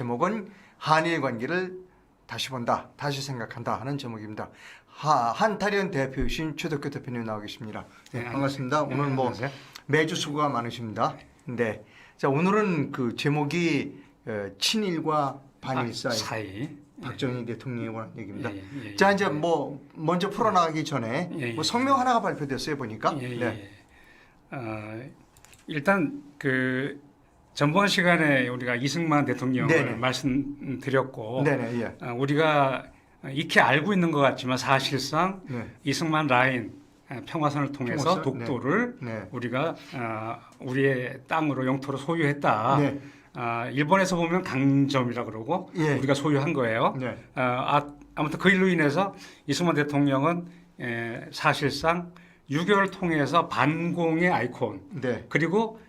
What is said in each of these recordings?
제목은 한일 관계를 다시 본다, 다시 생각한다 하는 제목입니다. 한타련 대표이신 최덕규 대표님 나와 계십니다. 네, 반갑습니다. 오늘 뭐 매주 수고가 많으십니다. 네, 자 오늘은 그 제목이 친일과 반일 사이. 박정희 대통령에 관한 얘기입니다. 자 이제 뭐 먼저 풀어나가기 전에 뭐 성명 하나가 발표됐어요 보니까. 일단 그 전번 시간에 우리가 이승만 대통령을 말씀드렸고, 우리가 익히 알고 있는 것 같지만 사실상 이승만 라인 평화선을 통해서 독도를 우리가 우리의 땅으로 영토로 소유했다. 일본에서 보면 강점이라 그러고 우리가 소유한 거예요. 아무튼 그 일로 인해서 이승만 대통령은 사실상 6.25를 통해서 반공의 아이콘 그리고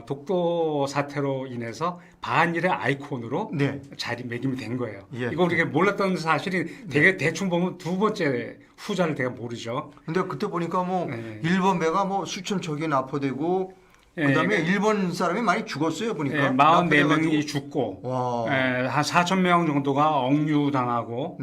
독도 사태로 인해서 반일의 아이콘으로 자리매김이 된 거예요. 이거 우리가 몰랐던 사실이 되게 대충 보면 두 번째 후자를 내가 모르죠. 근데 그때 보니까 뭐 일본 배가 뭐 수천 척이 납포되고 그다음에 일본 사람이 많이 죽었어요 보니까. 44명이 죽고 한 4,000명 정도가 억류당하고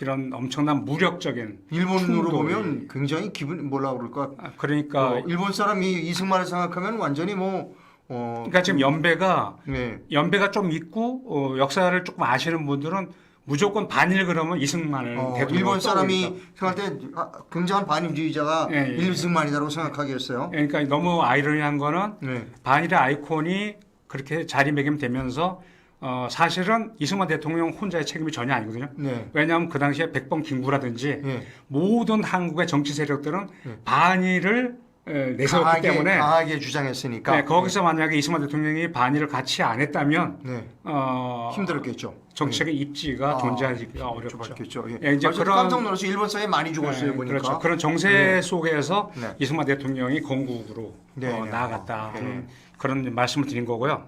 이런 엄청난 무력적인 일본으로 보면 굉장히 기분 뭐라 그럴까. 그러니까 일본 사람이 이승만을 생각하면 완전히 뭐 그러니까 지금 연배가 좀 있고 역사를 조금 아시는 분들은 무조건 반일 그러면 이승만을 일본 사람이 생각할 때 굉장한 반일주의자가 이승만이다라고 생각하겠어요. 그러니까 너무 아이러니한 거는 반일의 아이콘이 그렇게 자리매김되면서 사실은 이승만 대통령 혼자의 책임이 전혀 아니거든요. 왜냐하면 그 당시에 백범 김구라든지 모든 한국의 정치 세력들은 반일을 내세웠기 때문에 강하게 주장했으니까 거기서 만약에 이승만 대통령이 반일을 같이 안 했다면 힘들었겠죠. 정책의 입지가 존재하기가 어렵죠. 이제 그런 깜짝 놀라서 일본 사회에 많이 죽었어요 보니까. 그렇죠. 그런 정세 속에서 이승만 대통령이 건국으로 나아갔다 하는 그런 말씀을 드린 거고요.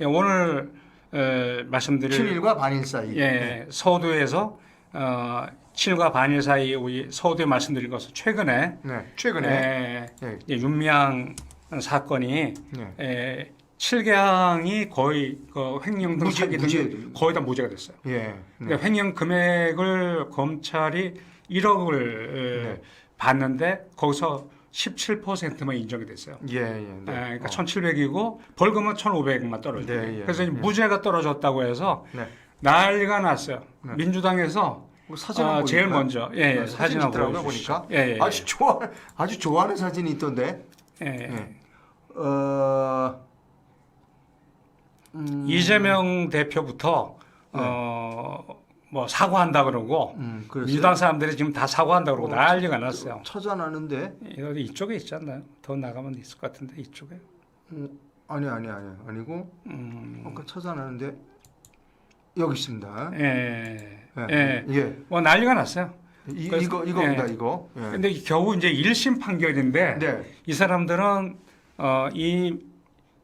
오늘 말씀드릴 친일과 반일 사이. 서두에서 친일과 반일 사이 우리 서두에 말씀드린 것은 최근에 윤미향 사건이 7개항이 거의 그 횡령 등 사기 등 거의 다 무죄가 됐어요. 그러니까 횡령 금액을 검찰이 1억을 받는데 거기서 17%만 인정이 됐어요. 그러니까 1,700이고 벌금은 1,500만 떨어져요. 그래서 무죄가 떨어졌다고 해서 난리가 났어요. 민주당에서 사진을 제일 먼저 사진을 보니까 아주 좋아하는 사진이 있던데. 이재명 대표부터 뭐 사과한다 그러고 민주당 사람들이 지금 다 사과한다 그러고 난리가 났어요. 찾아나는데 이쪽에 있지 않나요? 더 나가면 있을 것 같은데 이쪽에. 아니고 아까 찾아나는데 여기 있습니다. 뭐 난리가 났어요. 이겁니다, 이거. 근데 겨우 이제 1심 판결인데 이 사람들은 이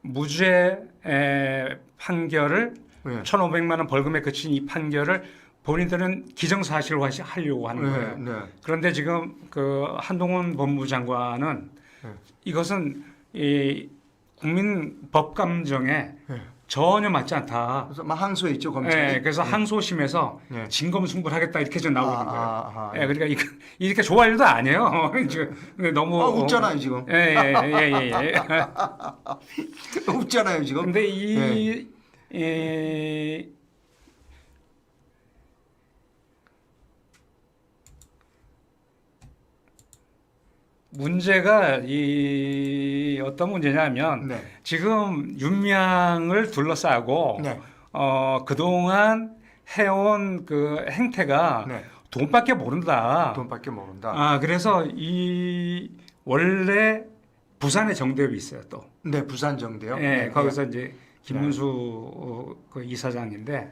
무죄 판결을 1,500만 원 벌금에 그친 이 판결을 본인들은 기정사실화 하려고 하는 거예요. 그런데 지금 그 한동훈 법무장관은 이것은 이 국민 법감정에 전혀 맞지 않다. 그래서 막 항소했죠 검찰이. 그래서 항소심에서 진검승부하겠다 이렇게 좀 나오고 있는 거예요. 그러니까 이렇게 좋아할 일도 아니에요. 지금 너무 웃잖아요 지금. 웃잖아요 지금. 근데 문제가 어떤 문제냐면 지금 윤미향을 둘러싸고 그동안 해온 그 행태가 돈밖에 모른다. 그래서 원래 부산에 정대협이 있어요 또. 부산 정대협. 거기서 이제 김문수 그 이사장인데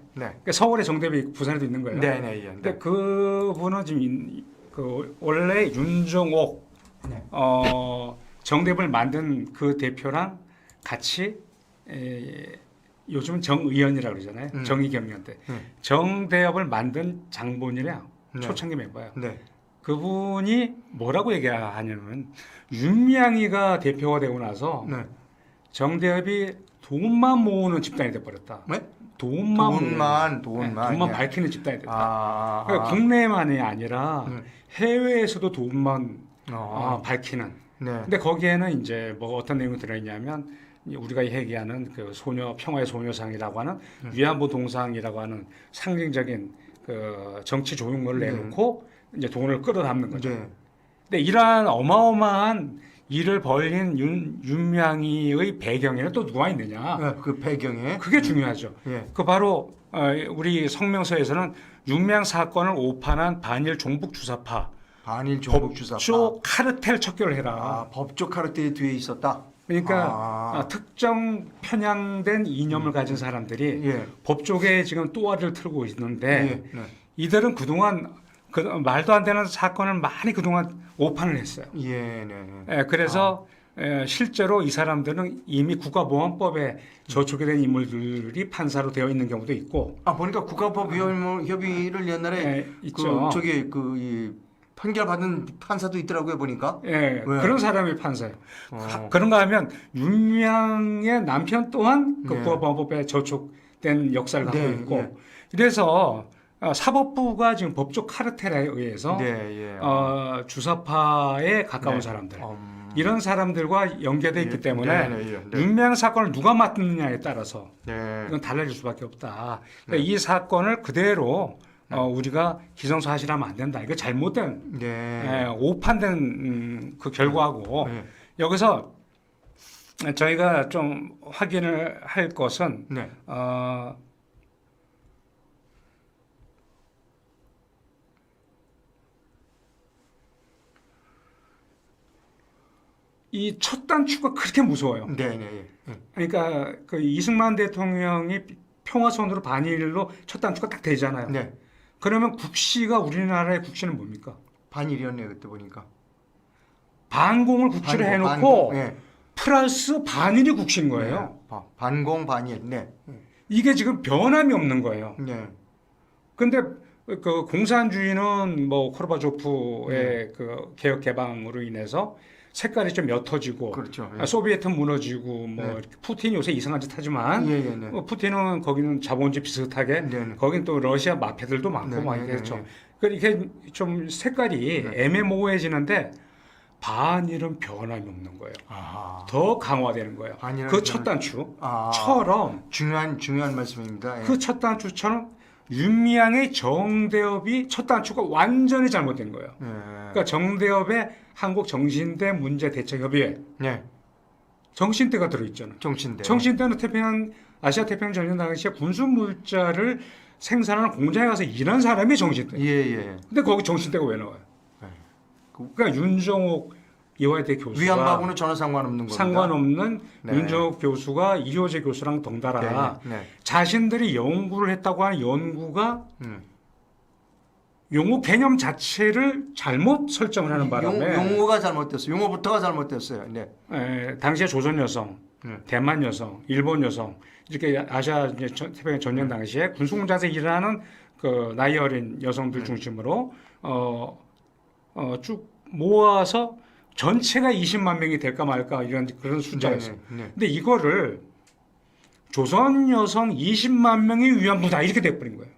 서울에 정대협이 부산에도 있는 거예요. 근데 그분은 지금 그 원래 윤종옥 정대협을 만든 그 대표랑 같이 요즘은 정의연이라고 그러잖아요. 정의경연대. 정대협을 만든 장본이래요. 초창기 멤버예요. 그분이 뭐라고 얘기하냐면 윤미향이가 대표가 되고 나서 정대협이 돈만 모으는 집단이 돼버렸다. 돈만 예. 밝히는 집단이 됐다. 그러니까 국내만이 아니라 해외에서도 돈만 밝히는. 네. 근데 거기에는 이제 뭐 어떤 내용이 들어있냐면 우리가 얘기하는 그 평화의 소녀상이라고 하는 위안부 동상이라고 하는 상징적인 그 정치 조형물을 내놓고 이제 돈을 끌어담는 거죠. 네. 근데 이러한 어마어마한 일을 벌인 윤명희의 배경에는 또 누가 있느냐? 네, 그 배경에 그게 중요하죠. 예. 그 바로 우리 성명서에서는 윤명 사건을 오판한 반일 종북 주사파, 반일 종북 주사파, 법조 카르텔 척결을 해라. 법조 카르텔 뒤에 있었다. 그러니까 특정 편향된 이념을 가진 사람들이 예. 법조계에 지금 또아리를 틀고 있는데 네. 이들은 그동안 말도 안 되는 사건을 많이 그동안 오판을 했어요. 그래서 실제로 이 사람들은 이미 국가보안법에 저촉이 된 인물들이 판사로 되어 있는 경우도 있고. 보니까 국가법 협의를 옛날에 있죠. 이 판결 받은 판사도 있더라고요 보니까. 그런 사람이 판사예요. 그런가 하면 윤명의 남편 또한 그 국가보안법에 저촉된 역사를 갖고 있고. 그래서 사법부가 지금 법조 카르텔에 의해서 주사파에 가까운 사람들 이런 사람들과 연계되어 있기 때문에 윤명 사건을 누가 맡느냐에 따라서 이건 달라질 수밖에 없다. 그러니까 이 사건을 그대로 우리가 기성사실하면 안 된다. 이거 잘못된 오판된 그 결과고 여기서 저희가 좀 확인을 할 것은 이 첫 단추가 그렇게 무서워요. 그러니까 그 이승만 대통령이 평화선으로 반일로 첫 단추가 딱 되잖아요. 그러면 국시가 우리나라의 국시는 뭡니까? 반일이었네요 그때 보니까. 반공을 국시를 해놓고 플러스 반일이 국시인 거예요. 반공 반일. 이게 지금 변함이 없는 거예요. 근데 그 공산주의는 뭐 코르바초프의 그 개혁 개방으로 인해서 색깔이 좀 옅어지고 그렇죠. 소비에트 무너지고 뭐 푸틴이 요새 이상한 짓 하지만 푸틴은 거기는 자본주의 비슷하게 거긴 또 러시아 마피아들도 많고 막 이랬죠. 이렇게 좀 색깔이 애매모호해지는데 반일은 변함이 없는 거예요. 더 강화되는 거예요. 그 첫 단추처럼 중요한 말씀입니다. 그 첫 단추처럼 윤미향의 정대협이 첫 단추가 완전히 잘못된 거예요. 그러니까 정대협의 한국정신대 문제대책협의회 정신대가 들어있잖아요. 정신대는 아시아 태평양 전쟁 당시에 군수물자를 생산하는 공장에 가서 일한 사람이 정신대. 근데 거기 정신대가 왜 나와요? 그러니까 윤정옥 이화여대 교수가 위안부하고는 전혀 상관없는 겁니다. 상관없는 윤정옥 교수가 이효재 교수랑 덩달아 자신들이 연구를 했다고 하는 연구가 용어 개념 자체를 잘못 설정을 하는 바람에 용어가 잘못됐어요. 용어부터가 잘못됐어요. 당시에 조선 여성, 대만 여성, 일본 여성 이렇게 아시아 태평양 전쟁 당시에 군수공장에서 일하는 그 나이 어린 여성들 중심으로 쭉 모아서 전체가 20만 명이 될까 말까 이런 그런 숫자였어요. 근데 이거를 조선 여성 20만 명이 위안부다 이렇게 돼버린 거예요.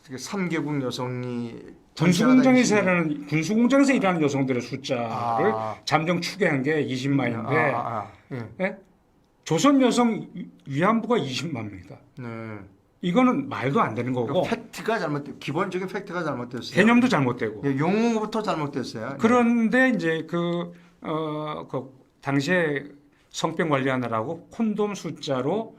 3개국 여성이 군수공장에서 일하는 여성들의 숫자를 잠정 추계한 게 20만인데 조선 여성 위안부가 20만 명이다. 이거는 말도 안 되는 거고. 팩트가 잘못돼. 기본적인 팩트가 잘못됐어요. 개념도 잘못되고. 용어부터 잘못됐어요. 그런데 이제 그 당시에 성병 관리하느라고 콘돔 숫자로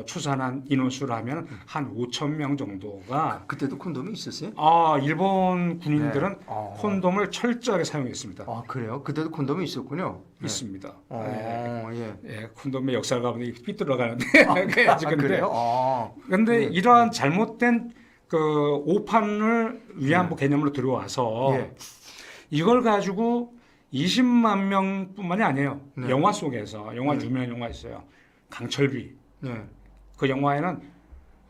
추산한 인원수를 하면 한 5천 명 정도가 그때도 콘돔이 있었어요? 일본 군인들은 콘돔을 철저하게 사용했습니다. 그래요? 그때도 콘돔이 있었군요. 있습니다. 예, 콘돔의 역사를 가보니 삐뚤어가는데. 그래요? 근데 이러한 잘못된 그 오판을 위안부 개념으로 들어와서 이걸 가지고 20만 명뿐만이 아니에요. 영화 속에서 유명한 영화 있어요. 강철비. 그 영화에는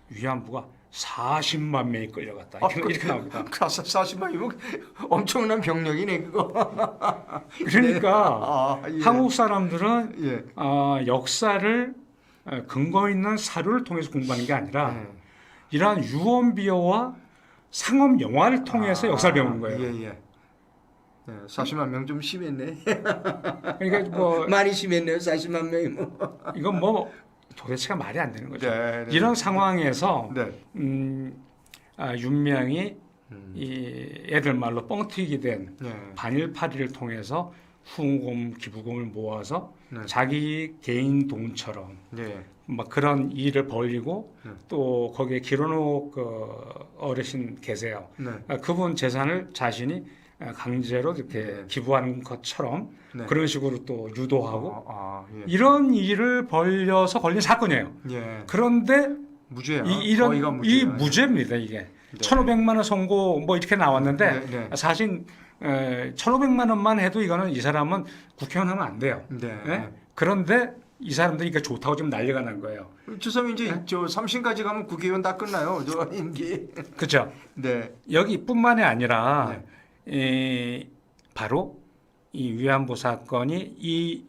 위안부가 40만 명이 끌려갔다. 이렇게 나옵니다. 40만이면 엄청난 병력이네 그거. 그러니까 한국 사람들은 역사를 근거 있는 사료를 통해서 공부하는 게 아니라 이러한 유언비어와 상업 영화를 통해서 역사를 배우는 거예요. 예. 네, 40만 명 좀 심했네. 그러니까 뭐 많이 심했네요. 40만 명이 뭐. 이건 뭐 도대체가 말이 안 되는 거죠. 네, 이런 상황에서 네. 윤명이 이 애들 말로 뻥튀기 된 반일파리를 통해서 후원금, 기부금을 모아서 자기 개인 돈처럼 막 그런 일을 벌이고 또 거기에 기로노 그 어르신 계세요. 그분 재산을 자신이 강제로 이렇게 기부하는 것처럼 그런 식으로 또 유도하고 이런 일을 벌려서 걸린 사건이에요. 그런데 무죄야. 이 무죄입니다. 이게 1,500만 원 선고 뭐 이렇게 나왔는데 사실 1,500만 원만 해도 이거는 이 사람은 국회의원 하면 안 돼요. 그런데 이 사람들이 이게 좋다고 좀 난리가 난 거예요. 주섬 이제 저 3심까지 가면 국회의원 다 끝나요. 저 임기. 그렇죠. 여기뿐만이 아니라 바로 이 위안부 사건이 이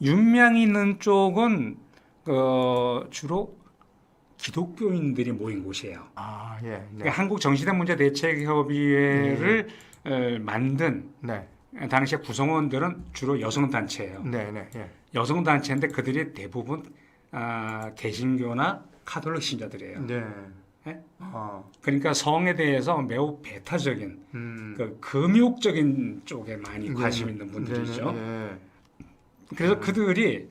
윤명이 있는 쪽은 주로 기독교인들이 모인 곳이에요. 그러니까 한국 정시대 문제 대책협의회를 만든 당시에 구성원들은 주로 여성 단체예요. 여성 단체인데 그들이 대부분 개신교나 카톨릭 신자들이에요. 그러니까 성에 대해서 매우 배타적인 그 금욕적인 쪽에 많이 관심 있는 분들이죠. 그래서 그들이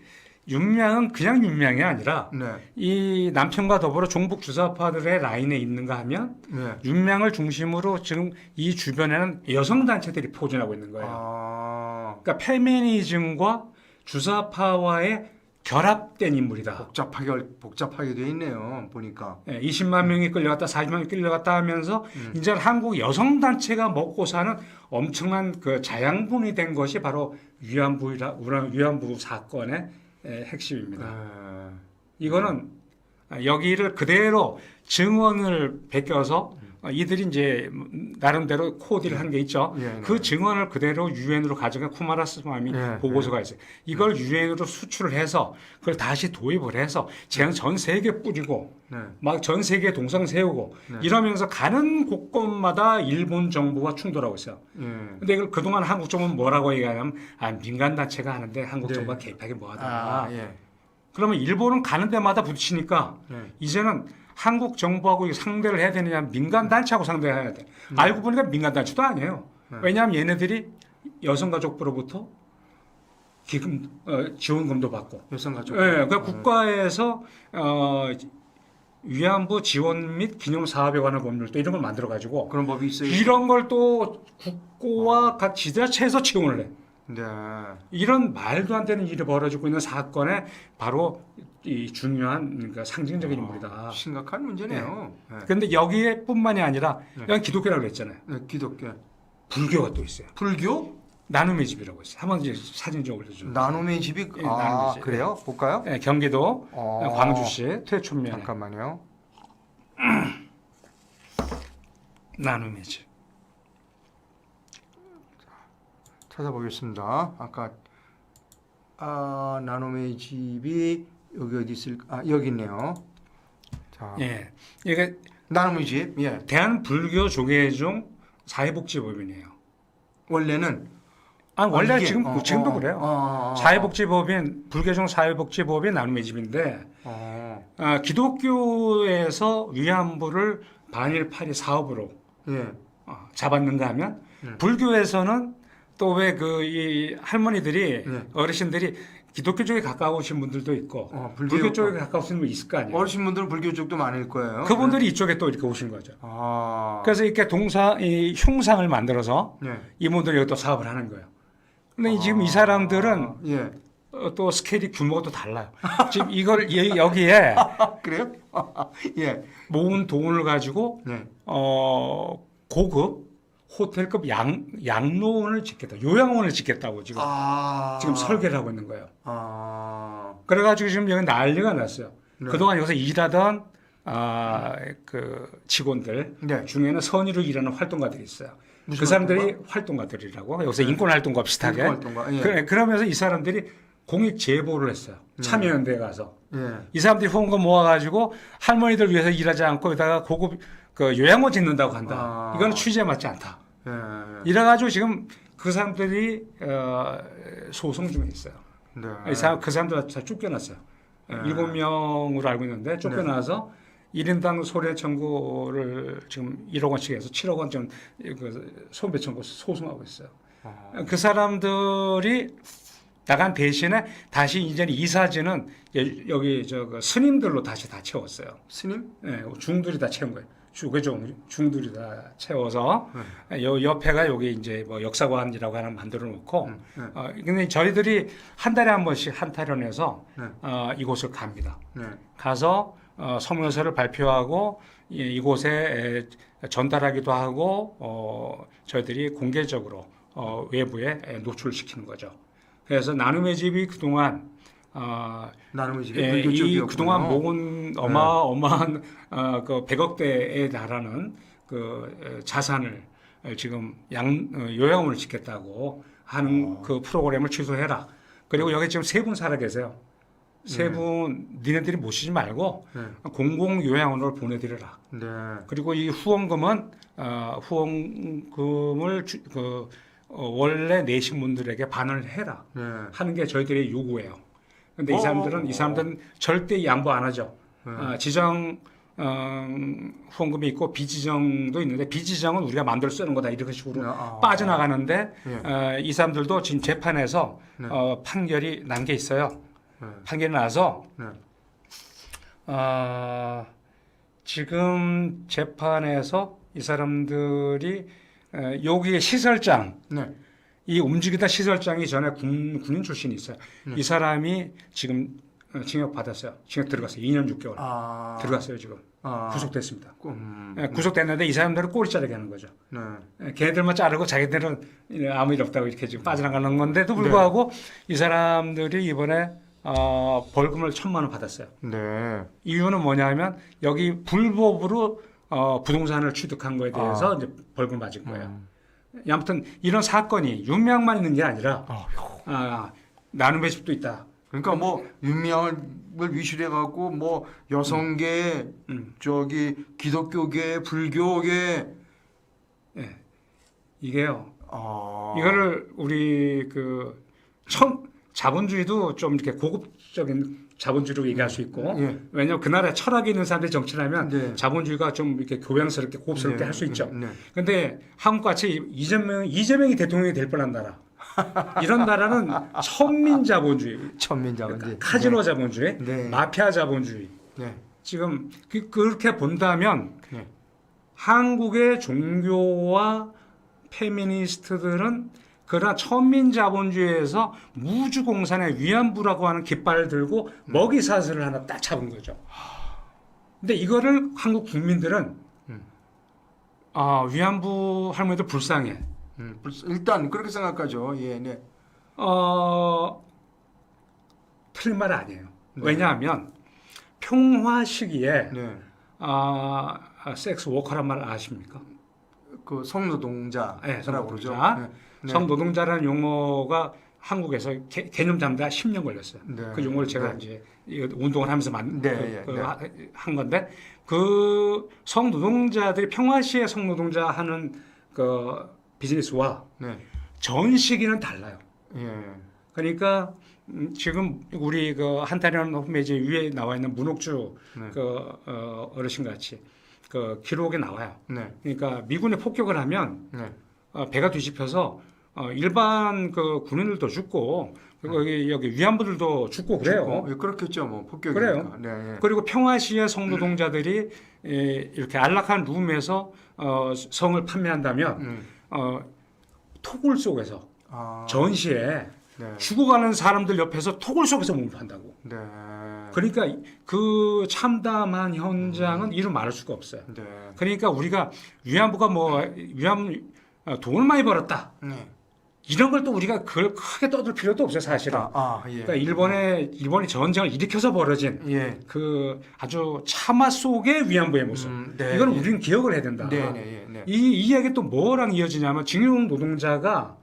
윤명은 그냥 윤명이 아니라 이 남편과 더불어 종북 주사파들의 라인에 있는가 하면 윤명을 중심으로 지금 이 주변에는 여성 단체들이 포진하고 있는 거예요. 그러니까 페미니즘과 주사파와의 결합된 인물이다. 복잡하게 돼 있네요. 보니까. 20만 명이 끌려갔다, 40만 명이 끌려갔다 하면서 이제 한국 여성 단체가 먹고 사는 엄청난 그 자양분이 된 것이 바로 위안부 사건의 핵심입니다. 이거는 여기를 그대로 증언을 베껴서 이들이 이제 나름대로 코디를 한 게 있죠. 그 증언을 그대로 유엔으로 가져간 쿠마라스와미 보고서가 있어요. 이걸 유엔으로 수출을 해서 그걸 다시 도입을 해서 전 세계 뿌리고 막 전 세계 동상 세우고 이러면서 가는 곳곳마다 일본 정부와 충돌하고 있어요. 근데 이걸 그동안 한국 정부는 뭐라고 얘기하냐면 민간 단체가 하는데 한국 정부가 개입하기 뭐하다. 그러면 일본은 가는 데마다 부딪히니까 이제는 한국 정부하고 상대를 해야 되느냐 민간 단체하고 상대해야 돼. 알고 보니까 민간 단체도 아니에요. 왜냐하면 얘네들이 여성가족부로부터 지원금도 받고. 여성가족. 그러니까 국가에서 위안부 지원 및 기념 사업에 관한 법률 또 이런 걸 만들어 가지고 그런 법이 있어요. 이런 걸 또 국고와 같이 지자체에서 지원을 해. 이런 말도 안 되는 일이 벌어지고 있는 사건에 바로 이 중요한 그러니까 상징적인 인물이다. 심각한 문제네요. 그런데 여기에뿐만이 아니라 여기 기독교라고 그랬잖아요. 기독교. 불교가 또 있어요. 불교? 나눔의 집이라고 있어요. 한번 이제 사진 좀 올려주세요. 나눔의 집이 나눔의 집. 그래요? 볼까요? 경기도 광주시 퇴촌면. 잠깐만요. 나눔의 집. 찾아보겠습니다. 아까 나눔의 집이 여기 어디 있을까? 여기 있네요. 자, 이게 나눔의 집. 대한불교조계종 사회복지법인이에요. 원래는 원래 지금도 그래요. 사회복지법인 불교종 사회복지법인 나눔의 집인데 기독교에서 위안부를 반일파리 사업으로 잡았는가 하면 불교에서는 또 왜 이 할머니들이 어르신들이 기독교 쪽에 가까우신 분들도 있고 불교 쪽에 가까우신 분이 있을 거 아니에요. 어르신분들은 불교 쪽도 많을 거예요. 그분들이 이쪽에 또 이렇게 오신 거죠. 그래서 이렇게 이 흉상을 만들어서 이분들이 또 사업을 하는 거예요. 근데 지금 이 사람들은 또 스케일이 규모가 또 달라요. 지금 이걸 여기에 그래요? 모은 돈을 가지고 고급 호텔급 양로원을 짓겠다, 요양원을 짓겠다고 지금 설계를 하고 있는 거예요. 그래가지고 지금 여기 난리가 났어요. 그동안 여기서 일하던 그 직원들 중에는 선의로 일하는 활동가들이 있어요. 그 사람들이 활동가들이라고 여기서 인권활동가 비슷하게. 그러면서 이 사람들이 공익 제보를 했어요. 참여연대에 가서. 예. 이 사람들이 후원금 모아가지고 할머니들 위해서 일하지 않고 여기다가 고급 그 요양원 짓는다고 한다. 이건 취지에 맞지 않다. 예. 이래가지고 지금 그 사람들이 소송 중에 있어요. 네. 그 사람들 다 쫓겨났어요. 7명으로 알고 있는데 쫓겨나서 1인당 손해 청구를 지금 1억 원씩 해서 7억 원 지금 그 손배 청구 소송하고 있어요. 그 사람들이 나간 대신에 다시 이제 이사지는 여기 그 스님들로 다시 다 채웠어요. 스님? 네, 중들이 다 채운 거예요. 중들이 다 채워서 옆에가 여기 이제 뭐 역사관이라고 하나 만들어 놓고 근데 저희들이 한 달에 한 번씩 한타련에서 이곳을 갑니다. 가서 성명서를 발표하고 이곳에 전달하기도 하고 저희들이 공개적으로 외부에 노출시키는 거죠. 그래서 나눔의 집이 그동안 나눔의 집이 이 그동안 모은 어마어마한 그 100억대에 달하는 그 자산을 지금 요양원을 짓겠다고 하는 그 프로그램을 취소해라. 그리고 여기 지금 3분 살아 계세요. 3분 니네들이 모시지 말고 공공 요양원으로 보내드려라. 네. 그리고 이 후원금은 후원금을 원래 내신 분들에게 반을 해라 하는 게 저희들의 요구예요. 근데 이 사람들은 절대 양보 안 하죠. 지정 후원금이 있고 비지정도 있는데 비지정은 우리가 만들어 쓰는 거다 이런 식으로 빠져나가는데 이 사람들도 지금 재판에서 판결이 난 게 있어요. 판결이 나서 지금 재판에서 이 사람들이 여기에 시설장 이 움직이다 시설장이 전에 군인 출신이 있어요. 이 사람이 지금 징역 받았어요. 징역 들어갔어요. 2년 6개월 들어갔어요 지금. 구속됐습니다. 구속됐는데 이 사람들은 꼬리 자르게 하는 거죠. 걔네들만 자르고 자기들은 아무 일 없다고 이렇게 지금 빠져나가는 건데도 불구하고 이 사람들이 이번에 벌금을 1,000만 원 받았어요. 이유는 뭐냐면 여기 불법으로 부동산을 취득한 거에 대해서 이제 벌금 맞은 거예요. 아무튼 이런 사건이 윤명만 있는 게 아니라 나눔의 집도 있다. 그러니까 뭐 윤명을 위시해 갖고 뭐 여성계, 저기 기독교계, 불교계 이게요. 이거를 우리 그 자본주의도 좀 이렇게 고급적인 자본주의로 얘기할 수 있고 왜냐하면 그 나라에 철학이 있는 사람들이 정치를 하면 자본주의가 좀 이렇게 교양스럽게 고급스럽게 할 수 있죠. 근데 한국같이 이재명이 대통령이 될 뻔한 나라 이런 나라는 천민자본주의, 그러니까 카지노 자본주의, 마피아 자본주의 지금 그렇게 본다면 한국의 종교와 페미니스트들은 그러나 천민자본주의에서 무주공산의 위안부라고 하는 깃발을 들고 먹이사슬을 하나 딱 잡은 거죠. 근데 이거를 한국 국민들은 위안부 할머니들 불쌍해. 일단 그렇게 생각하죠. 틀린 말 아니에요. 왜냐하면 평화 시기에 섹스 워커란 말 아십니까? 그 성노동자라고 그러죠. 성노동자라는 용어가 한국에서 개념 잡는데 10년 걸렸어요. 그 용어를 제가 이제 운동을 하면서 한 건데 그 성노동자들이 평화시의 성노동자 하는 그 비즈니스와 전 시기는 달라요. 그러니까 지금 우리 그 한타련 홈페이지 위에 나와 있는 문옥주 그 어르신 같이 그 기록에 나와요. 그러니까 미군이 폭격을 하면 배가 뒤집혀서 일반 그 군인들도 죽고 여기 위안부들도 죽고 그래요. 그렇겠죠, 뭐 폭격이 그래요. 그리고 평화시의 성노동자들이 이렇게 안락한 룸에서 성을 판매한다면 토굴 속에서 전시에 죽어가는 사람들 옆에서 토굴 속에서 몸을 판다고. 그러니까 그 참담한 현장은 이루 말할 수가 없어요. 그러니까 우리가 위안부가 돈을 많이 벌었다. 이런 걸 또 우리가 그걸 크게 떠들 필요도 없어요, 사실은. 그러니까 일본이 전쟁을 일으켜서 벌어진 그 아주 참화 속의 위안부의 모습. 이건 우리는 기억을 해야 된다. 이 이야기 또 뭐랑 이어지냐면 징용 노동자가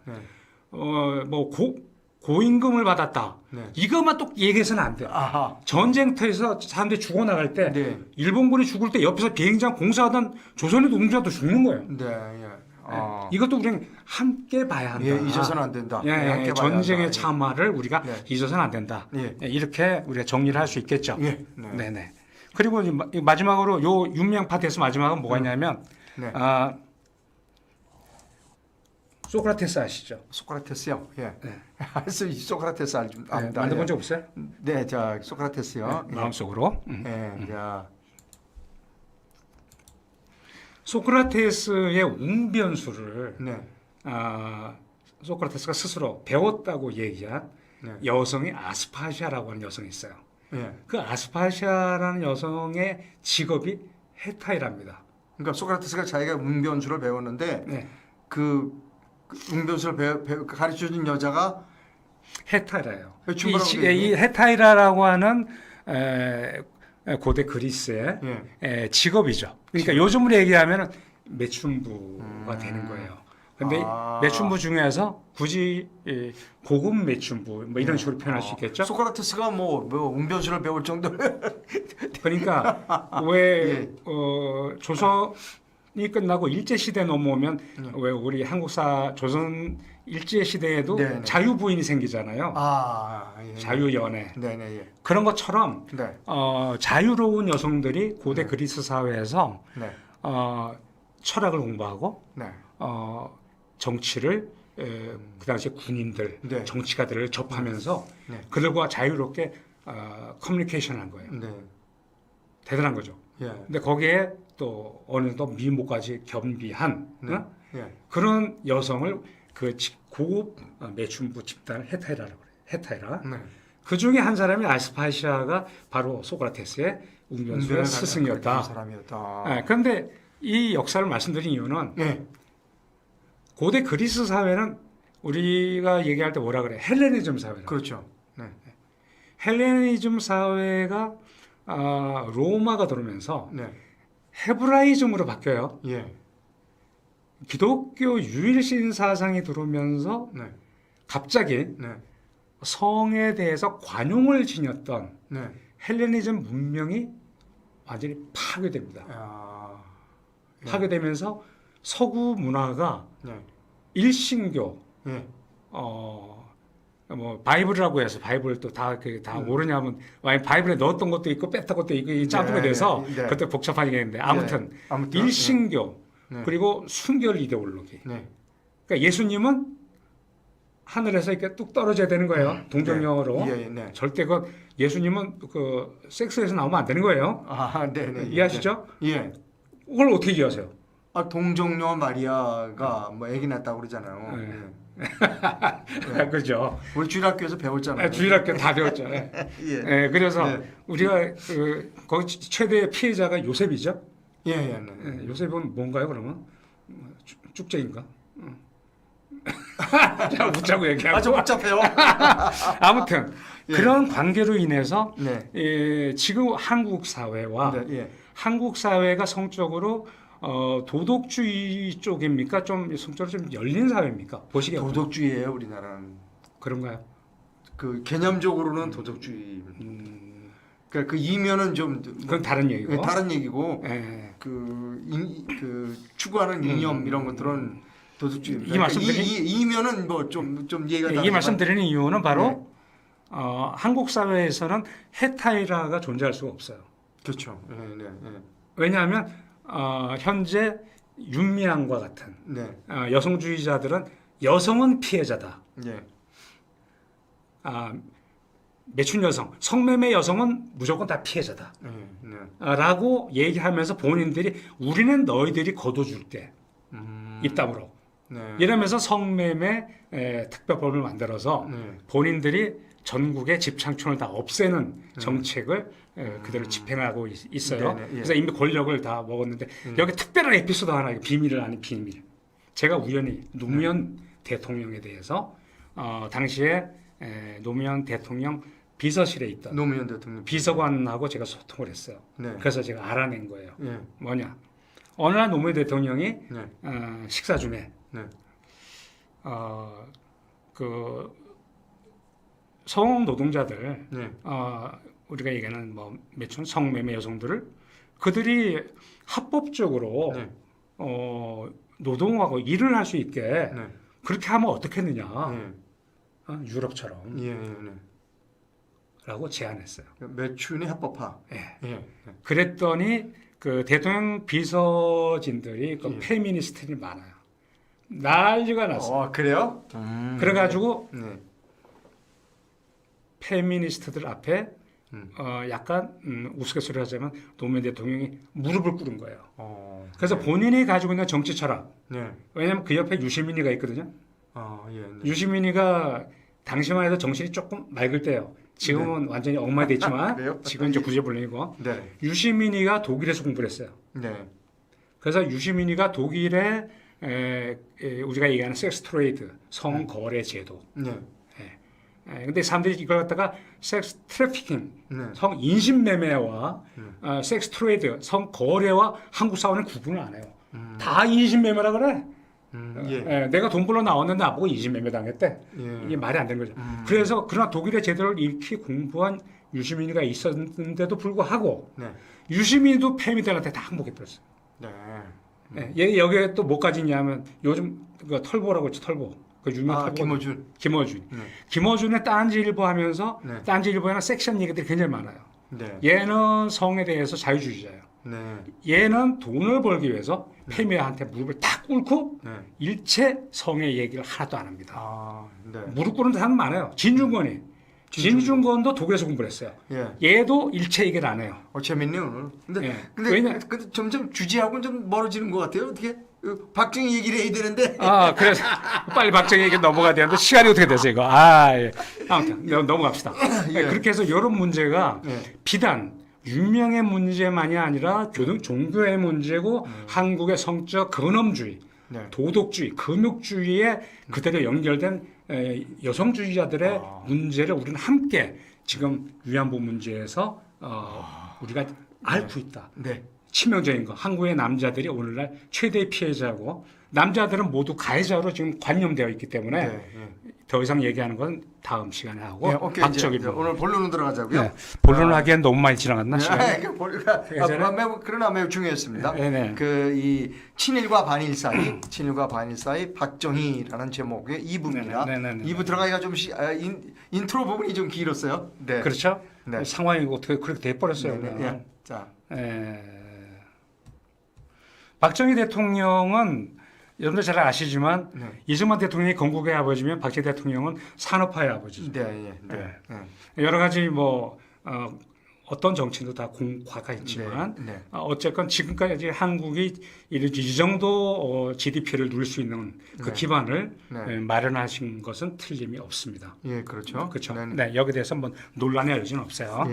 고임금을 받았다. 네. 이것만 또 얘기해서는 안 돼요. 아하. 전쟁터에서 사람들이 죽어나갈 때 네. 일본군이 죽을 때 옆에서 비행장 공사하던 조선의 노동자도 죽는 거예요. 네. 예. 이것도 우리는 함께 봐야 한다. 예, 잊어서는 안 된다. 예, 함께 봐야 전쟁의 한다. 참화를 우리가 네. 잊어서는 안 된다. 예. 이렇게 우리가 정리를 할 수 있겠죠. 예. 네. 네네. 그리고 마지막으로 요 윤명 파트에서 마지막은 뭐가 있냐면 네. 소크라테스 아시죠? 소크라테스요. 예. 네. 이 소크라테스 알죠? 네, 만나본 적 없어요? 네, 자 소크라테스요. 네, 마음속으로. 예. 자. 소크라테스의 웅변수를 네. 소크라테스가 스스로 배웠다고 얘기한 네. 여성이 아스파시아라고 하는 여성이 있어요. 예. 그 아스파시아라는 여성의 직업이 헤타이랍니다. 그러니까 소크라테스가 자기가 웅변수를 배웠는데 네. 그 웅변수를 가르쳐준 여자가 헤타이라예요. 이 이 헤타이라라고 하는 고대 그리스의 직업이죠. 그러니까 요즘으로 얘기하면 매춘부가 되는 거예요. 근데 매춘부 중에서 굳이 고급 매춘부 뭐 이런 식으로 표현할 수 있겠죠. 소크라테스가 뭐 웅변수를 배울 정도로 그러니까 왜 조선이 끝나고 일제 시대 넘어오면 왜 우리 한국사 조선 일제 시대에도 네네. 자유부인이 생기잖아요. 예. 자유연애. 네네. 예. 그런 것처럼 네. 자유로운 여성들이 고대 그리스 사회에서 네. 철학을 공부하고 네. 정치를 그 당시에 군인들, 네. 정치가들을 접하면서 네. 그들과 자유롭게 커뮤니케이션을 한 거예요. 네. 대단한 거죠. 예. 근데 거기에 또 어느 정도 미모까지 겸비한 네. 예. 그런 여성을 그 고급 매춘부 집단 헤타이라라고 그래요. 헤타이라. 네. 그 중에 한 사람이 아스파시아가 바로 소크라테스의 웅변수의 스승이었다. 사람이었다. 그런데 이 역사를 말씀드린 이유는 예. 고대 그리스 사회는 우리가 얘기할 때 뭐라 그래? 헬레니즘 사회라. 그렇죠. 네. 헬레니즘 사회가 로마가 들어오면서 네. 헤브라이즘으로 바뀌어요. 예. 기독교 유일신 사상이 들어오면서 네. 갑자기 네. 성에 대해서 관용을 지녔던 네. 헬레니즘 문명이 완전히 파괴됩니다. 예. 파괴되면서 서구 문화가 네. 일신교, 예. 뭐 바이블이라고 해서 바이블 또 다 모르냐면 바이블에 넣었던 것도 있고 뺐던 것도 있고 이 짬뽕이 돼서 그때 복잡하게 했는데 아무튼 일신교 그리고 순결 이데올로기. 그러니까 예수님은 하늘에서 이렇게 뚝 떨어져야 되는 거예요. 동정영어로. 절대 그 예수님은 그 섹스에서 나오면 안 되는 거예요. 이해하시죠? 예. 그걸 어떻게 이해하세요? 동정녀 마리아가 뭐 아기 낳았다고 그러잖아요. 그죠. 우리 주일학교에서 배웠잖아요. 주일학교 다 배웠잖아요. 예. 그래서 우리가 거기 최대 피해자가 요셉이죠. 요셉은 뭔가요, 그러면? 축제인가? 자, 웃자고 얘기하고. 좀 복잡해요. 아무튼 그런 관계로 인해서 지금 한국 사회와 한국 사회가 성적으로 도덕주의 쪽입니까? 좀 성적으로 좀 열린 사회입니까? 보시기에 도덕주의예요, 우리나라는. 그런가요? 그 개념적으로는 도덕주의. 그러니까 그 이면은 좀 그건 다른 얘기고. 다른 얘기고. 그 추구하는 이념 이런 것들은 도덕주의입니다. 이 말씀드린 이면은 뭐 좀 얘기가 이 말씀드리는 이유는 바로 한국 사회에서는 헤타이라가 존재할 수가 없어요. 그렇죠. 왜냐하면 현재 윤미향과 같은 여성주의자들은 여성은 피해자다. 매춘 여성, 성매매 여성은 무조건 다 피해자다. 라고 얘기하면서 본인들이 우리는 너희들이 거둬줄게. 입담으로. 이러면서 성매매 특별법을 만들어서 본인들이 전국의 집창촌을 다 없애는 정책을 그대로 집행하고 있어요. 그래서 이미 권력을 다 먹었는데 여기 특별한 에피소드 하나, 비밀을 아닌 비밀. 제가 우연히 노무현 대통령에 대해서 당시에 노무현 대통령 비서실에 있던 노무현 대통령 비서관하고 제가 소통을 했어요. 그래서 제가 알아낸 거예요. 뭐냐? 어느 날 노무현 대통령이 식사 중에 그 성노동자들, 네. 우리가 얘기하는 뭐 매춘 성매매 여성들을 그들이 합법적으로 네. 노동하고 일을 할 수 있게 네. 그렇게 하면 어떻겠느냐, 네. 유럽처럼 예, 네. 라고 제안했어요. 매춘의 합법화. 예. 예. 그랬더니 그 대통령 비서진들이 그 예. 페미니스트들이 많아요. 난리가 났어요. 그래요? 그래가지고 네. 페미니스트들 앞에 약간 우스갯소리 하자면 노무현 대통령이 무릎을 꿇은 거예요. 그래서 본인이 가지고 있는 정치 철학, 네. 왜냐하면 그 옆에 유시민이가 있거든요. 예. 네. 유시민이가 당시만 해도 정신이 조금 맑을 때요. 지금은 완전히 엉망됐지만 그래요? 지금 이제 구제불능이고 네. 유시민이가 독일에서 공부를 했어요. 네. 그래서 유시민이가 독일의 우리가 얘기하는 섹스 트레이드, 성거래 제도. 네. 근데 사람들이 이걸 갖다가 섹스 트래피킹, 네. 성 인신매매와 섹스 트레이드, 성거래와 한국 사회는 구분을 안 해요. 다 인신매매라 그래. 예. 내가 돈 벌러 나왔는데 나보고 인신매매 당했대. 예. 이게 말이 안 되는 거죠. 그래서 그러나 독일의 제도를 익히 공부한 유시민이가 있었는데도 불구하고 네. 유시민도 페미들한테 다 항복해버렸어요. 네. 얘 여기에 또 뭐까지 있냐면 요즘 그 털보라고 있죠, 털보. 그 유명 털보. 김어준. 네. 김어준의 딴지일보 하면서 네. 딴지일보에는 섹시한 얘기들이 굉장히 많아요. 네. 얘는 성에 대해서 자유주의자예요. 네. 얘는 돈을 벌기 위해서 페미한테 무릎을 딱 꿇고 네. 일체 성의 얘기를 하나도 안 합니다. 네. 무릎 꿇는 사람 많아요. 진중권도 독일에서 공부를 했어요. 예. 얘도 일체 얘기를 안 해요. 재밌네 오늘. 근데 예. 근데 점점 주제하고는 좀 멀어지는 것 같아요. 어떻게 박정희 얘기를 해야 되는데. 그래서 빨리 박정희 얘기 넘어가야 되는데 시간이 어떻게 됐어요 이거. 예. 아무튼 넘어갑시다. 예. 그렇게 해서 이런 문제가 예. 비단 윤명의 문제만이 아니라 종교의 문제고 한국의 성적 근엄주의, 네. 도덕주의, 금욕주의에 그대로 연결된 여성주의자들의 문제를 우리는 함께 지금 위안부 문제에서 우리가 앓고 있다. 네. 치명적인 거. 한국의 남자들이 오늘날 최대 피해자고 남자들은 모두 가해자로 지금 관념되어 있기 때문에 네. 더 이상 얘기하는 건 다음 시간에 하고 오케이, 박정희 이제 오늘 본론으로 들어가자고요. 네. 본론을 하기엔 너무 많이 지나갔나 시간이? 그러나 매우 중요했습니다. 이 친일과 반일 사이 박정희라는 제목의 2부입니다. 2부 들어가기가 좀 인트로 부분이 좀 길었어요. 네. 그렇죠? 네. 상황이 어떻게 그렇게 돼 버렸어요. 네. 자. 박정희 대통령은 여러분들 잘 아시지만 이승만 대통령이 건국의 아버지면 박정희 대통령은 산업화의 아버지죠. 여러 가지 뭐 어떤 정치도 다 공과가 있지만 어쨌건 지금까지 한국이 이 정도 GDP를 누릴 수 있는 그 기반을 마련하신 것은 틀림이 없습니다. 예, 그렇죠. 그렇죠. 네, 여기에 대해서 뭐 논란의 여지는 없어요.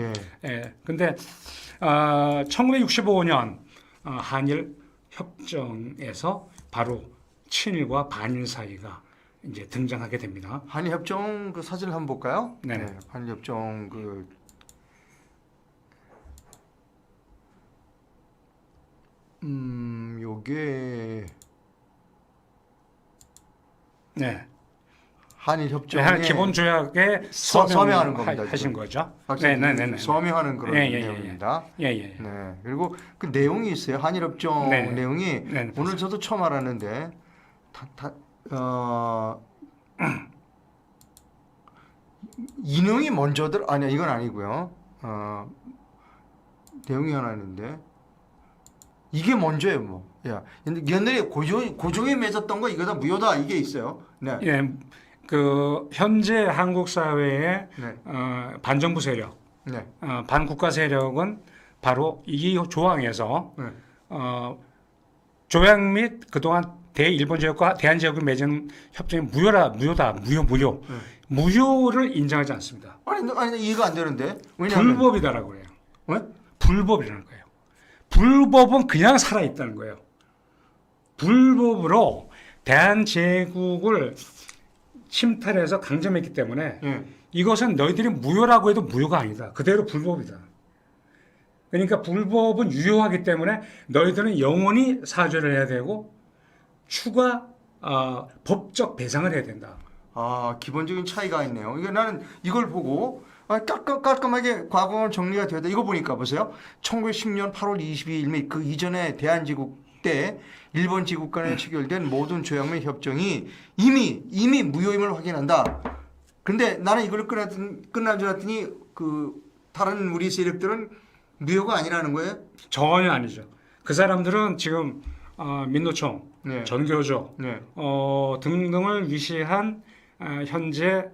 근데 1965년 한일 협정에서 바로 친일과 반일 사이가 이제 등장하게 됩니다. 한일 협정 그 사진을 한번 볼까요? 네. 한일 협정 요게 한일 협정의 기본 조약에 서명하는 겁니다. 하신 거죠. 서명하는 그런 내용입니다. 네. 그리고 그 내용이 있어요. 한일 협정 내용이 오늘 저도 처음 알았는데 인용이 먼저들 아니야 이건 아니고요. 내용이 하나 있는데 이게 먼저예요, 뭐. 옛날에 고종에 맺었던 거 이거 다 무효다 이게 있어요. 네. 그 현재 한국 사회의 반정부 세력, 반국가 세력은 바로 이 조항에서 조약 및 그동안 대일본 지역과 대한 지역을 맺은 협정이 무효를 인정하지 않습니다. 아니 이해가 안 되는데. 왜냐하면 불법이다라고 해요. 왜? 불법이라는 거예요. 불법은 그냥 살아 있다는 거예요. 불법으로 대한제국을 침탈해서 강점했기 때문에 이것은 너희들이 무효라고 해도 무효가 아니다. 그대로 불법이다. 그러니까 불법은 유효하기 때문에 너희들은 영원히 사죄를 해야 되고 추가 법적 배상을 해야 된다. 기본적인 차이가 있네요. 이게 나는 이걸 보고 깔끔하게 과거는 정리가 되었다. 이거 보니까 보세요. 1910년 8월 22일 및 그 이전에 대한제국 때 일본 제국 간에 체결된 모든 조약 및 협정이 이미 무효임을 확인한다. 근데 나는 이걸 끝난 줄 알았더니 그 다른 우리 세력들은 무효가 아니라는 거예요? 전혀 아니죠. 그 사람들은 지금 민노총, 네. 전교조 네. 등등을 위시한 현재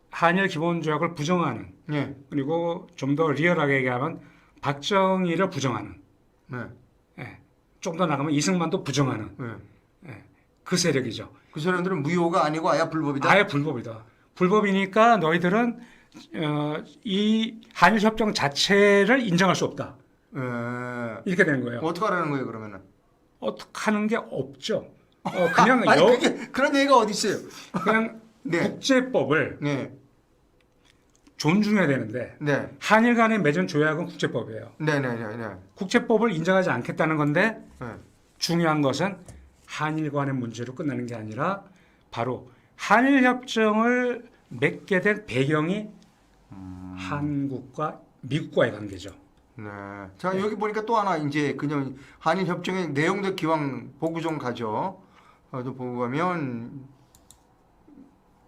한일 기본조약을 부정하는 네. 그리고 좀 더 리얼하게 얘기하면 박정희를 부정하는 네. 좀 더 나가면 이승만도 부정하는 그 세력이죠. 그 사람들은 무효가 아니고 아예 불법이다. 아예 불법이다. 불법이니까 너희들은 이 한일 협정 자체를 인정할 수 없다. 이렇게 되는 거예요. 어떻게 하라는 거예요, 그러면은? 어떻게 하는 게 없죠. 그냥 그런 얘기가 어디 있어요? 그냥 네. 국제법을 네. 존중해야 되는데 네. 한일 간의 맺은 조약은 국제법이에요. 네. 국제법을 인정하지 않겠다는 건데 네. 중요한 것은 한일 간의 문제로 끝나는 게 아니라 바로 한일 협정을 맺게 된 배경이 한국과 미국과의 관계죠. 네. 자, 여기 보니까 또 하나 이제 그냥 한일 협정의 내용들 기왕 보고 좀 가죠. 또 보고 가면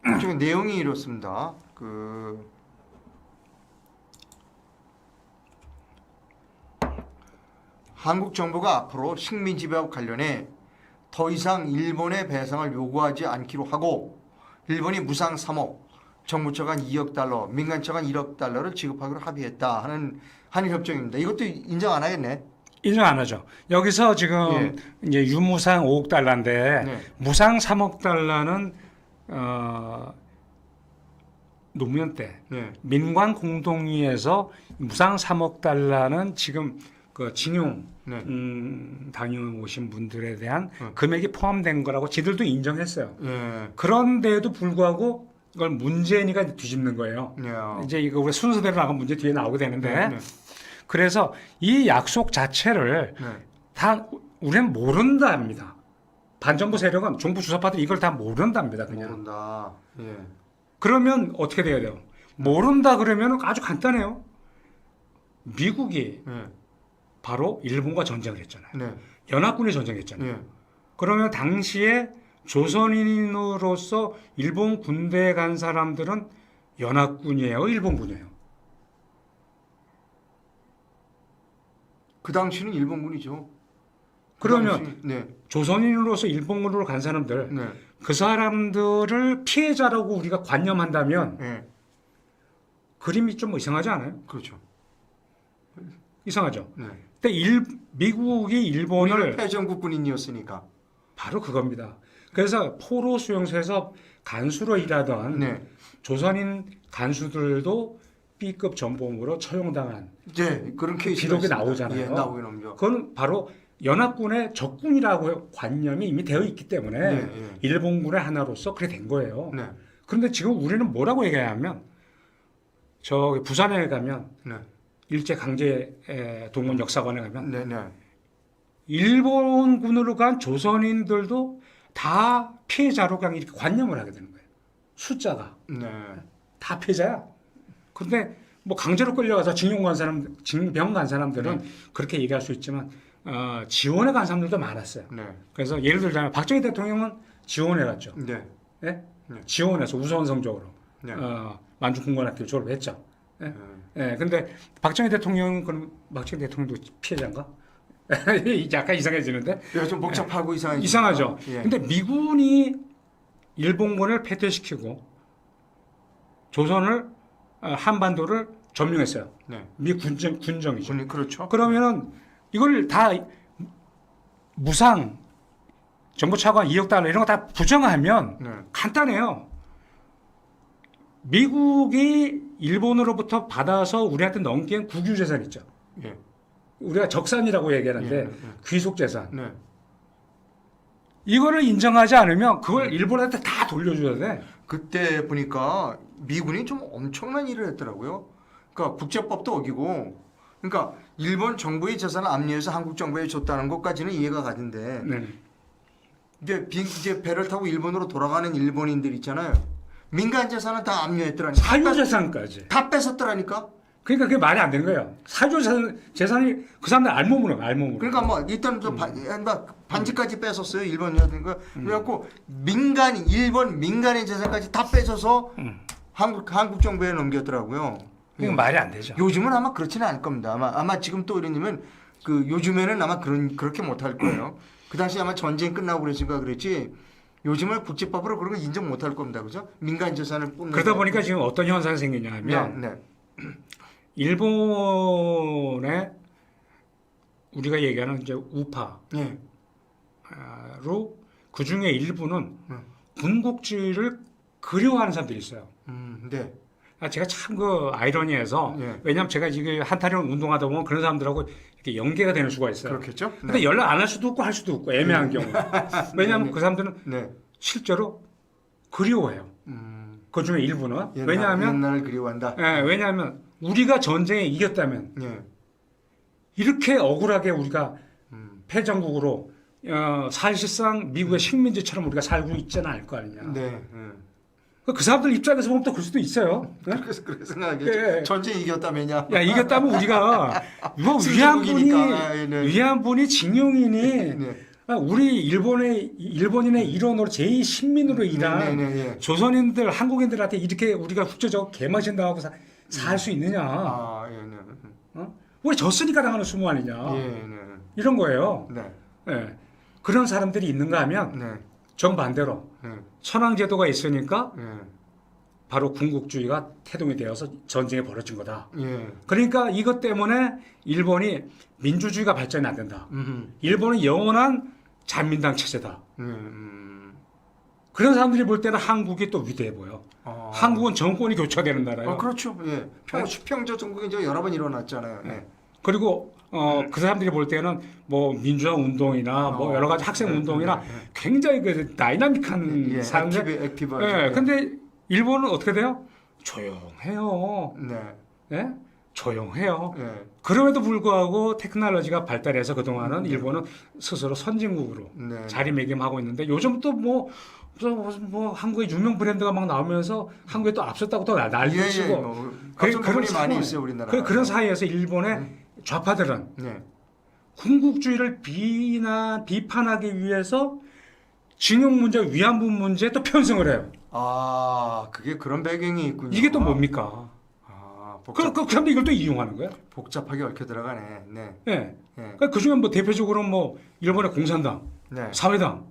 협정의 내용이 이렇습니다. 한국 정부가 앞으로 식민 지배와 관련해 더 이상 일본의 배상을 요구하지 않기로 하고 일본이 무상 3억, 정부 차관 2억 달러, 민간 차관 1억 달러를 지급하기로 합의했다 하는 한일 협정입니다. 이것도 인정 안 하겠네. 인정 안 하죠. 여기서 지금 이제 유무상 5억 달러인데 무상 3억 달러는 노무현 때 민관 공동위에서 무상 3억 달러는 지금 그 징용 다녀오신 분들에 대한 금액이 포함된 거라고 지들도 인정했어요. 그런데도 불구하고 이걸 문재인이가 뒤집는 거예요. 이제 이거 우리 순서대로 나가면 문제 뒤에 나오게 되는데 그래서 이 약속 자체를 다 우리는 모른답니다. 반정부 세력은 정부 주사파들이 이걸 다 모른답니다. 그냥. 모른다. 그러면 어떻게 돼야 돼요? 모른다 그러면 아주 간단해요. 미국이 바로 일본과 전쟁을 했잖아요. 연합군이 전쟁했잖아요. 그러면 당시에 조선인으로서 일본 군대에 간 사람들은 연합군이에요, 일본군이에요? 그 당시는 일본군이죠. 그러면 조선인으로서 일본군으로 간 사람들, 그 사람들을 피해자라고 우리가 관념한다면 그림이 좀 이상하지 않아요? 그렇죠. 이상하죠. 근데 미국이 일본을 패전국 군인이었으니까 바로 그겁니다. 그래서 포로 수용소에서 간수로 일하던 조선인 간수들도 B급 전범으로 처형당한 그런 케이스가 기록이 있습니다. 나오잖아요. 나오긴 합니다. 그건 바로 연합군의 적군이라고 관념이 이미 되어 있기 때문에 일본군의 하나로서 그렇게 된 거예요. 그런데 지금 우리는 뭐라고 얘기하냐면 저 부산에 가면 일제 강제 동원 역사관에 가면 일본군으로 간 조선인들도 다 피해자로 그냥 이렇게 관념을 하게 되는 거예요. 숫자가 다 피해자야. 근데 뭐 강제로 끌려가서 징병 간 사람들은 그렇게 얘기할 수 있지만 지원해 간 사람들도 많았어요. 그래서 예를 들자면 박정희 대통령은 지원해 갔죠. 지원해서 우수한 성적으로 만주공관학교 졸업했죠. 근데 박정희 대통령은 그럼 박정희 대통령도 피해자인가? 약간 이상해지는데? 좀 복잡하고 이상하죠. 근데 미군이 일본군을 패퇴시키고 조선을 한반도를 점령했어요. 미 군정이죠. 그렇죠. 그러면은 이걸 다 무상 정부 차관 2억 달러 이런 거 다 부정하면 간단해요. 미국이 일본으로부터 받아서 우리한테 넘긴 국유재산 있죠. 우리가 적산이라고 얘기하는데 귀속재산. 이거를 인정하지 않으면 그걸 일본한테 다 돌려줘야 돼. 그때 보니까 미군이 좀 엄청난 일을 했더라고요. 그러니까 국제법도 어기고, 그러니까 일본 정부의 재산을 압류해서 한국 정부에 줬다는 것까지는 이해가 가는데 이제 배를 타고 일본으로 돌아가는 일본인들 있잖아요. 민간 재산은 다 압류했더라니까. 사유 재산까지. 다 뺏었더라니까. 그러니까 그게 말이 안 되는 거예요. 사유 재산이 그 사람들 알몸으로. 그러니까 뭐 일단 반지까지 뺏었어요. 일본이라든가. 그래갖고 일본 민간의 재산까지 다 뺏어서 한국 정부에 넘겼더라고요. 이건 말이 안 되죠. 요즘은 아마 그렇지는 않을 겁니다. 아마 지금 또 이러냐면 요즘에는 아마 그렇게 못할 거예요. 그 당시 아마 전쟁 끝나고 그랬으니까 그랬지. 요즘은 국제법으로 그런 거 인정 못할 겁니다. 그죠? 민간 재산을 뿜는. 그러다 보니까 지금 어떤 현상이 생기냐면 네. 일본에 우리가 얘기하는 이제 우파로 그 중에 일부는 군국주의를 그리워하는 사람들이 있어요. 네. 제가 참 그 아이러니해서 왜냐하면 제가 지금 한타령 운동하다 보면 그런 사람들하고 이렇게 연계가 되는 수가 있어요. 그렇겠죠. 근데 연락 안 할 수도 없고 할 수도 없고 애매한 경우. 왜냐하면 그 사람들은 실제로 그리워해요. 그 중에 일부는 왜냐하면 옛날을 그리워한다. 왜냐하면 우리가 전쟁에 이겼다면 이렇게 억울하게 우리가 패전국으로 사실상 미국의 식민지처럼 우리가 살고 있지는 않을 거 아니냐. 그 사람들 입장에서 보면 또 그럴 수도 있어요. 그래서 생각하겠죠. 전쟁 이겼다면야. 야 이겼다면 우리가 뭐 위안분이 징용이니 우리 일본인의 일원으로 제2식민으로 일한 조선인들 한국인들한테 이렇게 우리가 국제적으로 개망신당하고 살 수 있느냐. 우리 졌으니까 당하는 수모 아니냐. 이런 거예요. 그런 사람들이 있는가 하면 정반대로 천황제도가 있으니까 바로 군국주의가 태동이 되어서 전쟁이 벌어진 거다. 그러니까 이것 때문에 일본이 민주주의가 발전이 안 된다. 일본은 영원한 잔민당 체제다. 그런 사람들이 볼 때는 한국이 또 위대해 보여. 한국은 정권이 교체되는 나라예요. 그렇죠. 수평적 정국이 이제 여러 번 일어났잖아요. 그리고 그 사람들이 볼 때는 뭐 민주화 운동이나 뭐 여러 가지 학생 운동이나 굉장히 그 다이나믹한 사람들. 액티브. 근데 일본은 어떻게 돼요? 조용해요. 조용해요. 그럼에도 불구하고 테크놀로지가 발달해서 그동안은 일본은 스스로 선진국으로 자리매김하고 있는데 요즘 또 뭐 한국의 유명 브랜드가 막 나오면서 한국에 또 앞섰다고 또 난리도 치고 그런 많이 있어요 우리나라. 그런 사이에서 일본의 좌파들은 군국주의를 비판하기 위해서 징용 문제, 위안부 문제에 또 편성을 해요. 그게 그런 배경이 있군요. 이게 또 뭡니까? 그런데 이걸 또 이용하는 거야? 복잡하게 얽혀 들어가네. 그러니까 그 중에 뭐 대표적으로 뭐 일본의 공산당, 사회당,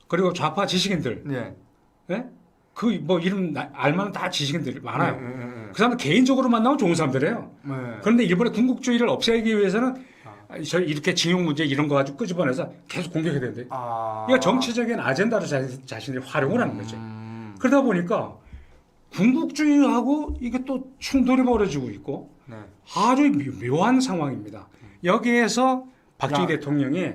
그리고 좌파 지식인들, 그 뭐 이름 알만한 다 지식인들 많아요. 그 사람들 개인적으로 만나면 좋은 사람들이에요. 그런데 일본의 군국주의를 없애기 위해서는 이렇게 징용 문제 이런 거 가지고 끄집어내서 계속 공격해야 되는데, 이거 정치적인 아젠다로 자신들이 활용을 하는 거죠. 그러다 보니까 군국주의하고 이게 또 충돌이 벌어지고 있고 아주 묘한 상황입니다. 여기에서 박정희 대통령이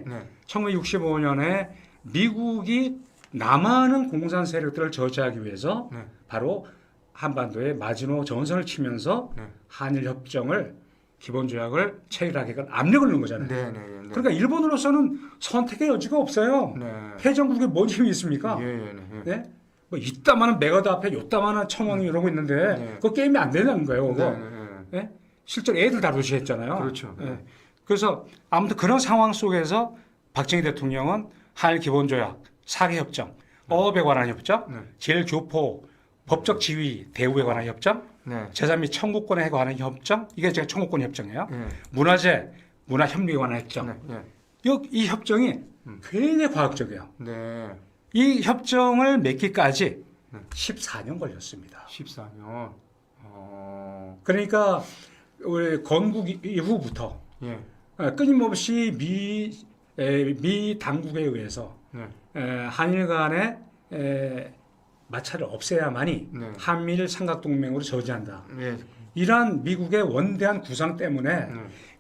1965년에 미국이 남하는 공산 세력들을 저지하기 위해서 바로 한반도에 마지노 전선을 치면서 한일 협정을 기본조약을 체결하게끔 압력을 넣은 거잖아요. 그러니까 일본으로서는 선택의 여지가 없어요. 패전국에 뭔 힘이 있습니까? 뭐 이따만한 메가드 앞에 요따만한 청왕이 이러고 있는데 그 게임이 안 되는 거예요. 그거. 실제로 애들 다루시 했잖아요. 그렇죠. 그래서 아무튼 그런 상황 속에서 박정희 대통령은 한일 기본조약, 사개협정, 어업에 관한 협정, 제일교포, 법적 지위, 대우에 관한 협정, 제3및 청구권에 관한 협정, 이게 제가 청구권 협정이에요. 문화재, 문화협력에 관한 협정. 이 협정이 굉장히 과학적이에요. 이 협정을 맺기까지 14년 걸렸습니다. 14년. 그러니까 우리 건국 이후부터 끊임없이 미 당국에 의해서 한일 간의 마찰을 없애야만이 한미를 삼각동맹으로 저지한다. 이러한 미국의 원대한 구상 때문에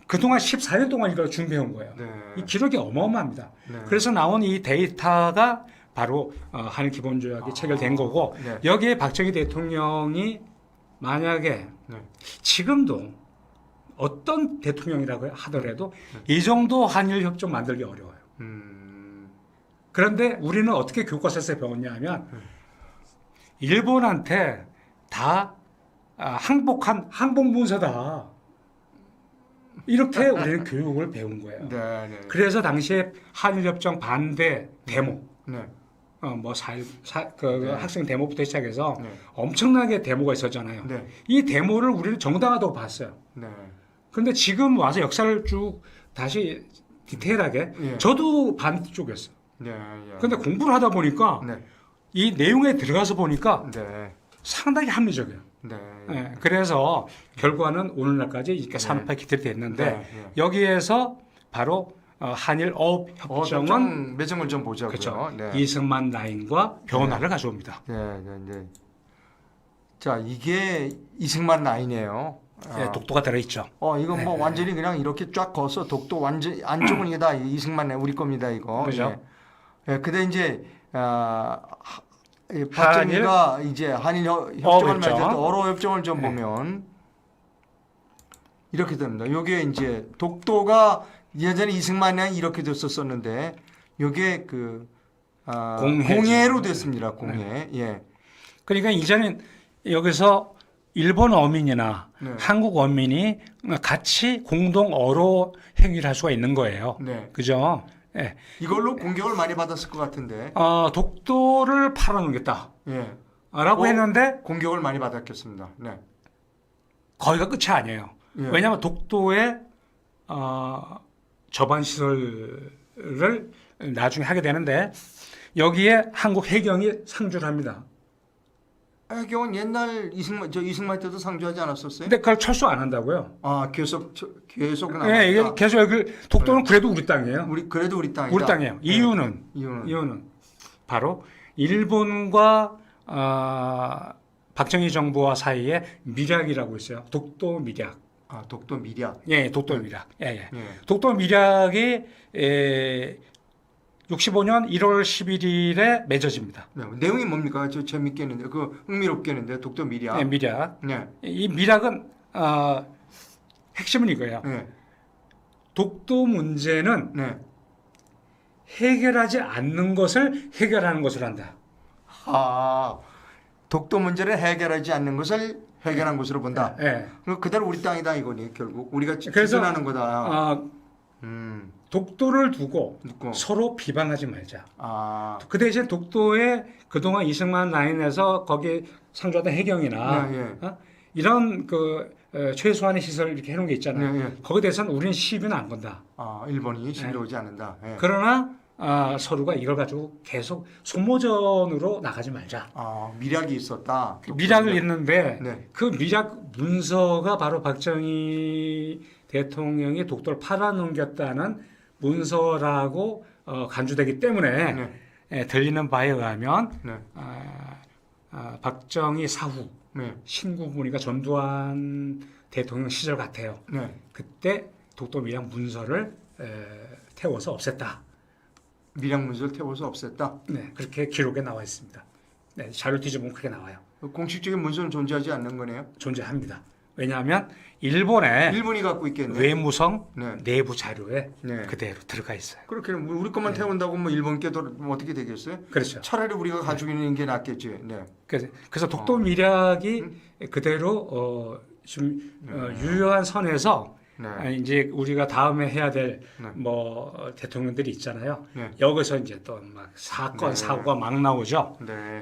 그동안 14년 동안 이걸 준비해온 거예요. 이 기록이 어마어마합니다. 그래서 나온 이 데이터가 바로 한일 기본조약이 체결된 거고 여기에 박정희 대통령이 만약에 지금도 어떤 대통령이라고 하더라도 이 정도 한일 협정 만들기 어려워요. 그런데 우리는 어떻게 교과서에서 배웠냐 하면 일본한테 다 항복 문서다. 이렇게 우리는 교육을 배운 거예요. 네, 네. 그래서 당시에 한일협정 반대 데모, 네. 그 학생 데모부터 시작해서 네. 엄청나게 데모가 있었잖아요. 네. 이 데모를 우리는 정당하다고 봤어요. 네. 그런데 지금 와서 역사를 쭉 다시 디테일하게 예. 저도 반쪽이었어요. 네. 예. 그런데 공부를 하다 보니까 네. 이 내용에 들어가서 보니까 네. 상당히 합리적이에요. 네. 예, 그래서 결과는 오늘날까지 이렇게 산업화 기틀이 됐는데 네. 여기에서 바로 한일 어업 협정은 매정을 좀 보자고요. 그렇죠. 네. 이승만 라인과 변화를 가져옵니다. 네, 네, 네. 자, 이게 이승만 라인이에요. 예, 독도가 들어있죠. 이건 뭐 완전히 그냥 이렇게 쫙 거서 독도 완전 안쪽은 이게 다 이승만 우리 겁니다, 이거. 그죠. 예. 근데 이제 박정희가 이제 한일 협정을 맺을 때 어로 협정을 좀 보면 이렇게 됩니다. 요게 이제 독도가 예전에 이승만 라인 이렇게 됐었었는데 요게 공해로 됐습니다. 공해. 예. 그러니까 이제는 여기서 일본 어민이나 한국 어민이 같이 공동 어로 행위를 할 수가 있는 거예요. 네. 그죠? 예. 이걸로 공격을 많이 받았을 것 같은데. 독도를 팔아넘겼다. 예. 라고 했는데 공격을 많이 받았겠습니다. 네. 거기가 끝이 아니에요. 예. 왜냐하면 독도에 저반 시설을 나중에 하게 되는데 여기에 한국 해경이 상주를 합니다. 해경은 옛날 이승만 때도 상주하지 않았었어요? 근데 그걸 철수 안 한다고요? 계속은 안 네, 이게 한다. 계속 여기 독도는 그래도 우리 땅이에요. 그래도 우리 땅이다. 우리 땅이에요. 이유는 바로 일본과 박정희 정부와 사이에 밀약이라고 있어요. 독도 밀약. 독도 밀약. 예, 독도 밀약. 예. 예. 독도 밀약이 65년 1월 11일에 맺어집니다. 네, 내용이 뭡니까? 재밌겠는데, 흥미롭겠는데, 독도 밀약. 네, 밀약. 네. 이 밀약은 핵심은 이거예요. 네. 독도 문제는 네. 해결하지 않는 것을 해결하는 것으로 한다. 독도 문제를 해결하지 않는 것을 해결한 것으로 본다. 네. 그대로 우리 땅이다 이거니 결국 우리가 지존하는 거다. 독도를 두고 서로 비방하지 말자. 그 대신 독도에 그동안 이승만 라인에서 거기 상주하던 해경이나 이런 최소한의 시설 이렇게 해놓은 게 있잖아요. 거기에 대해서는 우리는 시비는 안 건다. 일본이 시비를 오지 않는다. 그러나 서로가 이걸 가지고 계속 소모전으로 나가지 말자. 밀약이 있었다. 밀약을 있는데 네. 그 밀약 문서가 바로 박정희 대통령이 독도를 팔아넘겼다는 문서라고 간주되기 때문에 들리는 바에 의하면 박정희 사후 신구 부니까 전두환 대통령 시절 같아요. 그때 독도 밀약 문서를 태워서 없앴다. 밀약 문서를 태워서 없앴다. 네, 그렇게 기록에 나와 있습니다. 네, 자료 뒤져보면 그렇게 나와요. 공식적인 문서는 존재하지 않는 거네요. 존재합니다. 왜냐하면 일본이 갖고 있겠네. 외무성 내부 자료에 그대로 들어가 있어요. 그렇게 우리 것만 태운다고 뭐 일본 게 어떻게 되겠어요? 그렇죠. 차라리 우리가 가지고 있는 게 낫겠지. 네. 그래서 독도 밀약이 그대로 좀 유효한 선에서 이제 우리가 다음에 해야 될 뭐 대통령들이 있잖아요. 여기서 이제 또 막 사건 사고가 막 나오죠.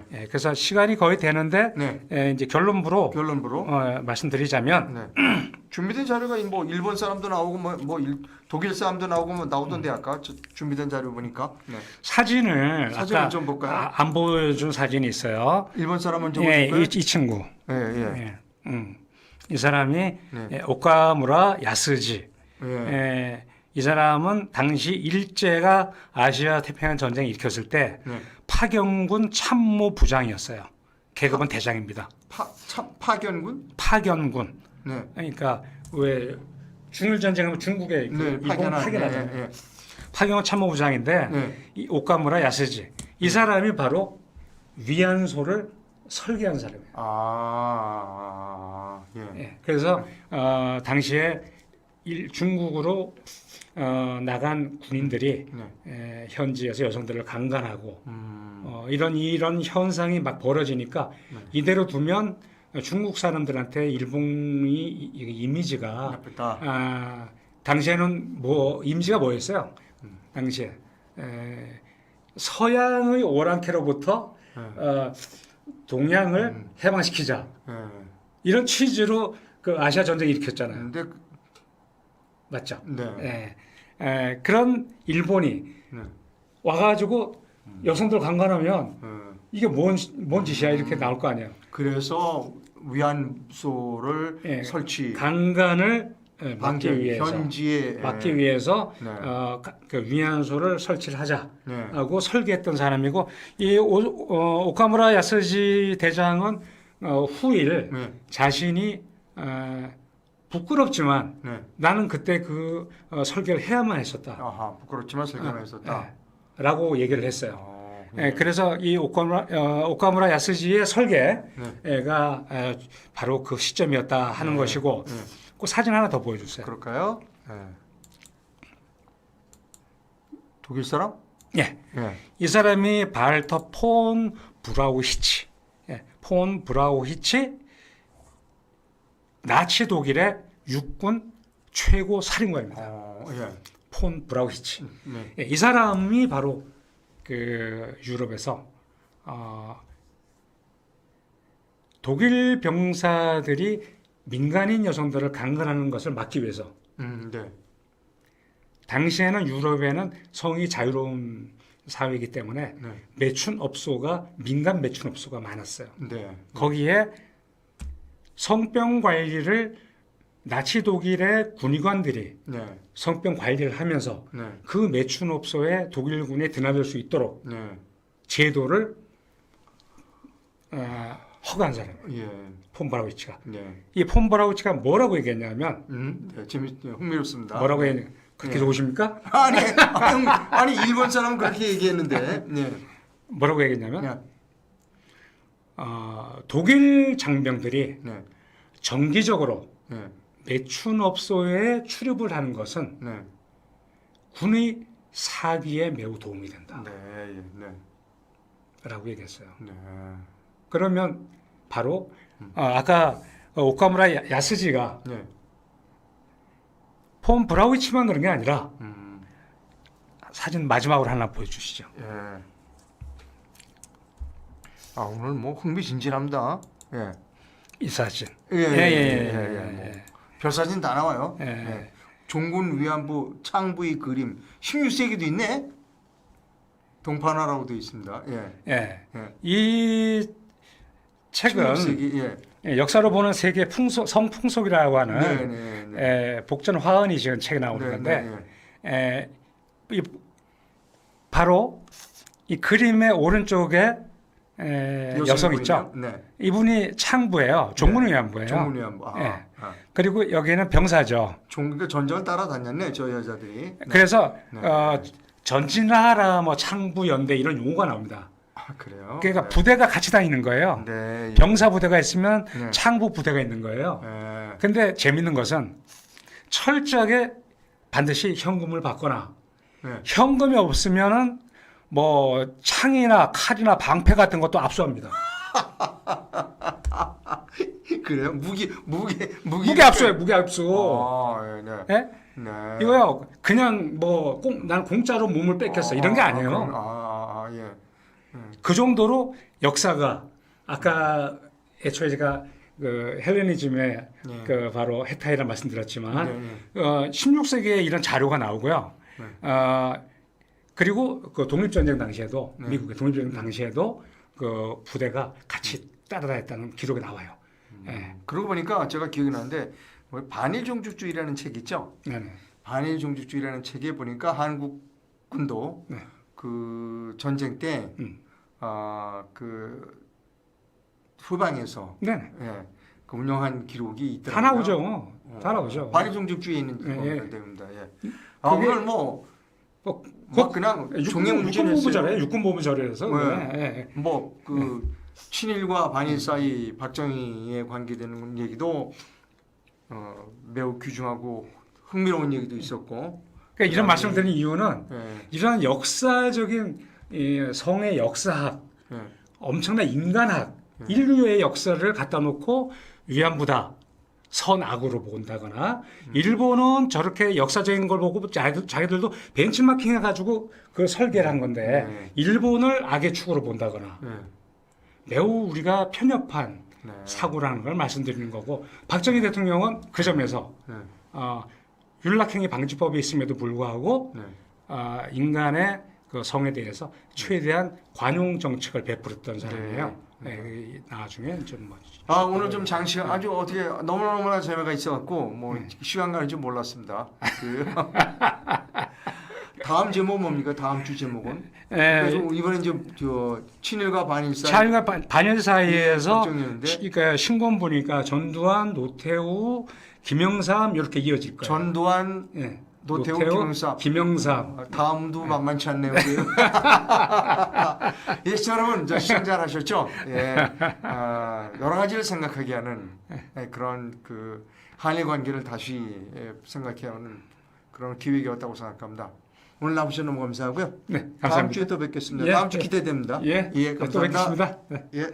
그래서 시간이 거의 되는데 이제 결론부로 말씀드리자면 준비된 자료가 뭐 일본 사람도 나오고 뭐 독일 사람도 나오고 뭐 나오던데 아까 준비된 자료 보니까 사진을 아까 좀 볼까요? 안 보여준 사진이 있어요. 일본 사람은 좀 볼까요? 이 친구. 이 사람이 오카무라 야스지. 이 사람은 당시 일제가 아시아 태평양 전쟁을 일으켰을 때 파견군 참모 부장이었어요. 계급은 대장입니다. 파견군? 파견군. 그러니까 왜 중일 전쟁하면 중국에 일본 파견하잖아요. 파견군 참모 부장인데 이 오카무라 야스지. 이 사람이 바로 위안소를 설계한 사람이에요. 그래서 당시에 중국으로 나간 군인들이 현지에서 여성들을 강간하고 이런 현상이 막 벌어지니까 이대로 두면 중국 사람들한테 일본이 이미지가 당시에는 이미지가 뭐였어요? 당시에 서양의 오랑캐로부터 동양을 해방시키자 이런 취지로 그 아시아 전쟁 일으켰잖아요. 맞죠? 네. 그런 일본이 와가지고 여성들 강간하면 이게 뭔 짓이야 이렇게 나올 거 아니에요. 그래서 위안소를 설치 강간을 막기 위해서 현지에 막기 위해서 그 위안소를 설치를 하자고 설계했던 사람이고 이 오카무라 야스지 대장은 후일 자신이 부끄럽지만 나는 그때 그 설계를 해야만 했었다. 부끄럽지만 설계만 했었다. 라고 얘기를 했어요. 그래서 이 오카무라 야스지의 설계가 바로 그 시점이었다 하는 것이고 그 사진 하나 더 보여주세요. 그럴까요? 독일 사람? 이 사람이 발터 폰 브라우히치. 폰 브라우히치 나치 독일의 육군 최고 살인관입니다. 폰 브라우히치. 이 사람이 바로 그 유럽에서 독일 병사들이 민간인 여성들을 강간하는 것을 막기 위해서 당시에는 유럽에는 성이 자유로운 사회이기 때문에 매춘업소가 민간 매춘업소가 많았어요. 거기에 성병 관리를 나치 독일의 군의관들이 성병 관리를 하면서 그 매춘업소에 독일군에 드나들 수 있도록 제도를 허가한 사람이에요. 폰 브라우히치가. 이 폰 브라우히치가 뭐라고 얘기했냐면 흥미롭습니다. 뭐라고 했냐? 그렇게 좋으십니까? 아니 일본 사람은 그렇게 얘기했는데 뭐라고 얘기했냐면 독일 장병들이 정기적으로 매춘업소에 출입을 하는 것은 군의 사기에 매우 도움이 된다. 라고 얘기했어요. 그러면 바로 아까 오카무라 야스지가 폰 브라우히치만 그런 게 아니라 사진 마지막으로 하나 보여주시죠. 오늘 뭐 흥미진진합니다. 이 사진. 별 사진 다 나와요. 종군 위안부 창부의 그림 16세기도 있네. 동판화라고 되어 있습니다. 이 책은 16세기, 역사로 보는 세계 성풍속이라고 하는 복전 화은이 지은 책이 나오는 건데 바로 이 그림의 오른쪽에 여성 있죠? 이분이 창부예요. 종군 위안부예요. 종군 위안부. 그리고 여기는 병사죠. 그러니까 전쟁을 따라다녔네, 저 여자들이. 그래서 전진하라, 뭐 창부 연대 이런 용어가 나옵니다. 그래요? 그러니까 부대가 같이 다니는 거예요. 병사 부대가 있으면 창부 부대가 있는 거예요. 근데 재밌는 것은 철저하게 반드시 현금을 받거나 현금이 없으면은 뭐 창이나 칼이나 방패 같은 것도 압수합니다. 그래요? 무기 압수해요. 무기 압수. 이거요. 그냥 뭐 난 공짜로 몸을 뺏겼어 이런 게 아니에요. 그 정도로 역사가 아까 애초에 제가 그 헬레니즘의 그 바로 헤타이라 말씀드렸지만 16세기에 이런 자료가 나오고요. 그리고 그 독립전쟁 당시에도 미국의 독립전쟁 당시에도 그 부대가 같이 따라다녔다는 기록이 나와요. 그러고 보니까 제가 기억이 나는데 반일종주주의라는 책 있죠? 반일종주주의라는 책에 보니까 한국군도 그 전쟁 때 그 후방에서 그 운영한 기록이 있더라고요. 다 나오죠. 다 나오죠. 반일종주주의에 있는 겁니다. 오늘 뭐 그냥 육군보부절에서 그 친일과 반일 사이 박정희에 관계되는 얘기도 매우 귀중하고 흥미로운 얘기도 있었고 그러니까 이런 말씀을 드리는 이유는 네. 이러한 역사적인 이 성의 역사학, 네. 엄청난 인간학, 인류의 역사를 갖다 놓고 위안부다, 선악으로 본다거나 일본은 저렇게 역사적인 걸 보고 자기들도 벤치마킹 해가지고 그 설계를 한 건데 일본을 악의 축으로 본다거나 매우 우리가 편협한 사고라는 걸 말씀드리는 거고 박정희 대통령은 그 점에서 윤락행위 방지법이 있음에도 불구하고 인간의 그 성에 대해서 최대한 관용 정책을 베풀었던 사람이에요. 나중에 좀 뭐. 오늘 좀 장시간 아주 어떻게 너무나 재미가 있어갖고 뭐 시간 가는 줄 몰랐습니다. 다음 제목 뭡니까? 다음 주 제목은? 그래서 이번에 이제 저 친일과 반일 사이. 친일과 반일 사이에서 그러니까 신권 보니까 전두환, 노태우, 김영삼 이렇게 이어질 거예요. 전두환, 노태우, 김영삼. 다음도 만만치 않네요. 예, 여러분, 시청 잘 하셨죠? 예, 여러 가지를 생각하게 하는 그런 그 한일 관계를 다시 생각해 하는 그런 기획이었다고 생각합니다. 오늘 나오셔서 너무 감사하고요. 네, 감사합니다. 다음 주에 또 뵙겠습니다. 다음 주 기대됩니다. 예, 감사합니다. 또 뵙겠습니다. 예.